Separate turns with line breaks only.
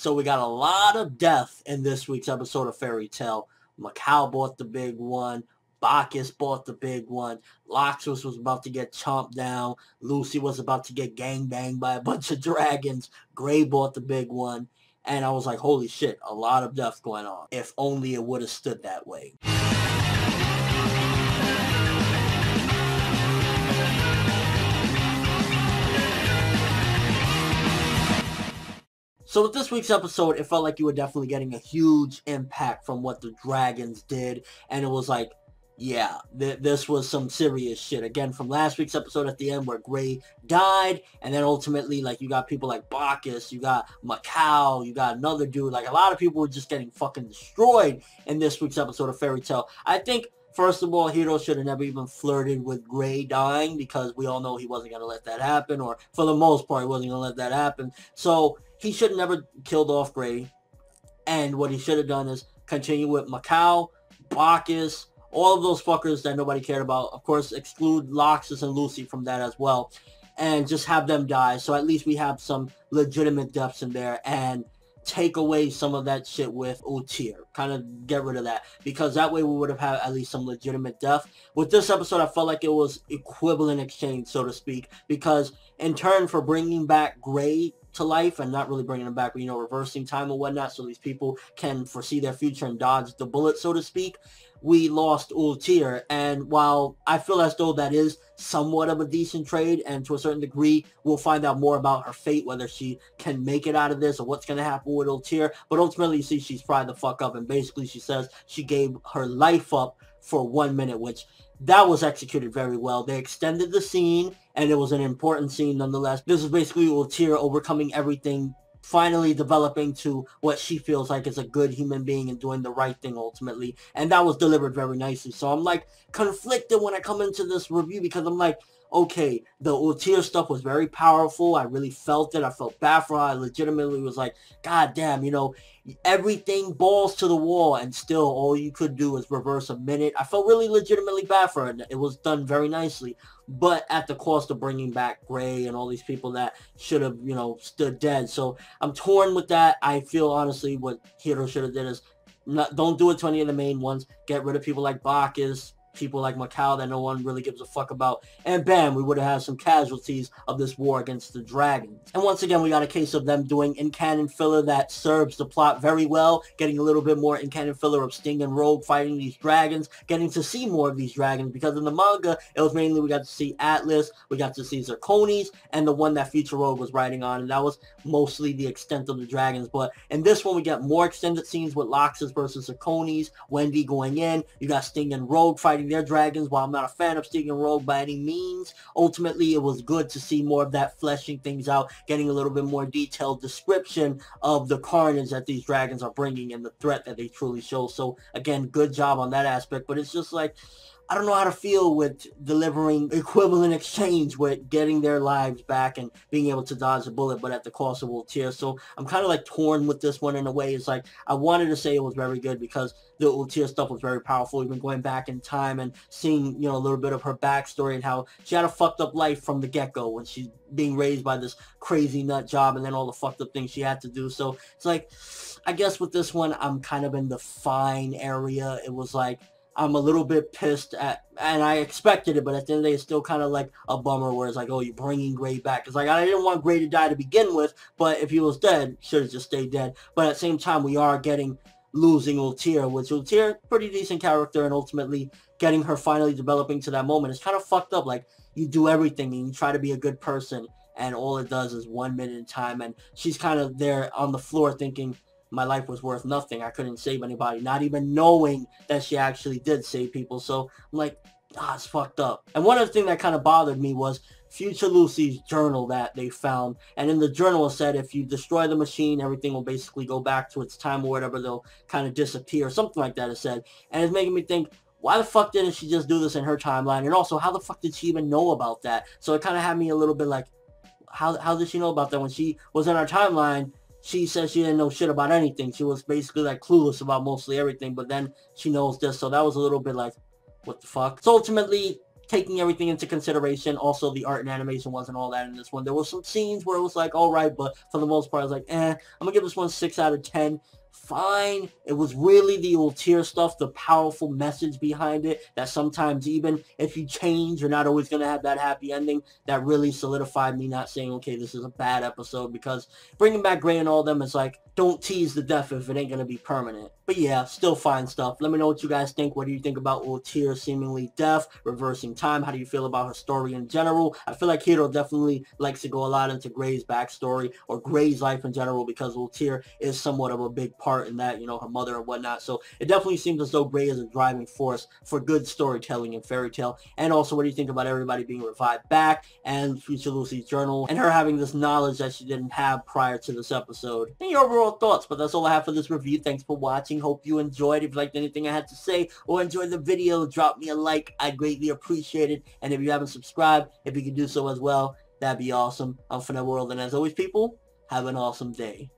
So we got a lot of death in this week's episode of Fairy Tail. Macau bought the big one. Bacchus bought the big one. Loxus was about to get chomped down. Lucy was about to get gangbanged by a bunch of dragons. Gray bought the big one. And I was like, holy shit, a lot of death going on. If only it would have stood that way. So with this week's episode, it felt like you were definitely getting a huge impact from what the dragons did. And it was like, yeah, this was some serious shit. Again, from last week's episode at the end where Gray died. And then ultimately, like, you got people like Bacchus, you got Macau, you got another dude. Like, a lot of people were just getting fucking destroyed in this week's episode of Fairy Tail. I think, first of all, Hiro should have never even flirted with Gray dying, because we all know he wasn't going to let that happen. Or, for the most part, he wasn't going to let that happen. So he should have never killed off Gray. And what he should have done is continue with Macau, Bacchus, all of those fuckers that nobody cared about. Of course, exclude Loxus and Lucy from that as well. And just have them die. So at least we have some legitimate deaths in there. And take away some of that shit with Ultear. Kind of get rid of that. Because that way we would have had at least some legitimate death. With this episode, I felt like it was equivalent exchange, so to speak. Because in turn for bringing back Gray to life, and not really bringing him back, but, you know, reversing time and whatnot, so these people can foresee their future and dodge the bullet, so to speak, we lost Ultear. And while I feel as though that is somewhat of a decent trade, and to a certain degree, we'll find out more about her fate, whether she can make it out of this or what's going to happen with Ultear. But ultimately, you see she's fried the fuck up, and basically she says she gave her life up for 1 minute, which that was executed very well. They extended the scene, and it was an important scene nonetheless. This is basically Ultear overcoming everything, finally developing to what she feels like is a good human being and doing the right thing ultimately. And that was delivered very nicely. So I'm like conflicted when I come into this review, because I'm like, okay, the Ultear stuff was very powerful. I really felt it. I felt bad for her. I legitimately was like, God damn, you know, everything balls to the wall, and still all you could do is reverse a minute. I felt really legitimately bad for her. It was done very nicely, but at the cost of bringing back Gray and all these people that should have, you know, stood dead. So I'm torn with that. I feel honestly what Hiro should have did is don't do it to any of the main ones. Get rid of people like Bacchus, people like Macau that no one really gives a fuck about, and bam, we would have had some casualties of this war against the dragons. And once again, we got a case of them doing in-canon filler that serves the plot very well, getting a little bit more in-canon filler of Sting and Rogue fighting these dragons, getting to see more of these dragons, because in the manga, it was mainly we got to see Atlas, we got to see Zirconis, and the one that Future Rogue was riding on, and that was mostly the extent of the dragons. But in this one, we got more extended scenes with Loxus versus Zirconis, Wendy going in, you got Sting and Rogue fighting their dragons. While I'm not a fan of Sting and Rogue by any means, ultimately it was good to see more of that fleshing things out, getting a little bit more detailed description of the carnage that these dragons are bringing and the threat that they truly show. So again, good job on that aspect. But it's just like, I don't know how to feel with delivering equivalent exchange with getting their lives back and being able to dodge a bullet, but at the cost of Ultear. So I'm kind of like torn with this one in a way. It's like, I wanted to say it was very good because the Ultear stuff was very powerful, even going back in time and seeing, you know, a little bit of her backstory and how she had a fucked up life from the get-go when she's being raised by this crazy nut job, and then all the fucked up things she had to do. So it's like, I guess with this one, I'm kind of in the fine area. It was like, I'm a little bit pissed at, and I expected it, but at the end of the day, it's still kind of like a bummer where it's like, oh, you're bringing Gray back. It's like, I didn't want Gray to die to begin with, but if he was dead, should have just stayed dead. But at the same time, we are losing Ultear, which Ultear, pretty decent character, and ultimately getting her finally developing to that moment. It's kind of fucked up. Like, you do everything and you try to be a good person, and all it does is 1 minute in time, and she's kind of there on the floor thinking, my life was worth nothing. I couldn't save anybody, not even knowing that she actually did save people. So I'm like, it's fucked up. And one other thing that kind of bothered me was Future Lucy's journal that they found. And in the journal it said, if you destroy the machine, everything will basically go back to its time or whatever. They'll kind of disappear. Something like that it said. And it's making me think, why the fuck didn't she just do this in her timeline? And also, how the fuck did she even know about that? So it kind of had me a little bit like, how did she know about that when she was in our timeline? She said she didn't know shit about anything. She was basically like clueless about mostly everything, but then she knows this. So that was a little bit like, what the fuck? So ultimately, taking everything into consideration, also the art and animation wasn't all that in this one. There were some scenes where it was like, alright, but for the most part, I was like, I'm gonna give this one 6 out of 10. Fine. It was really the Ultear stuff, the powerful message behind it, that sometimes even if you change, you're not always going to have that happy ending. That really solidified me not saying, okay, this is a bad episode, because bringing back Gray and all them is like, don't tease the death if it ain't going to be permanent. But yeah, still fine stuff. Let me know what you guys think. What do you think about Ultear seemingly deaf, reversing time? How do you feel about her story in general? I feel like Hiro definitely likes to go a lot into Gray's backstory, or Gray's life in general, because Ultear is somewhat of a big part in that, you know, her mother and whatnot. So it definitely seems as though Gray is a driving force for good storytelling in Fairy Tail. And also, what do you think about everybody being revived back, and Future Lucy's journal, and her having this knowledge that she didn't have prior to this episode? And your overall thoughts. But that's all I have for this review. Thanks for watching. Hope you enjoyed. If you liked anything I had to say or enjoyed the video, drop me a like. I'd greatly appreciate it. And if you haven't subscribed, if you could do so as well, that'd be awesome. I'm ForneverWorld, and as always, people, have an awesome day.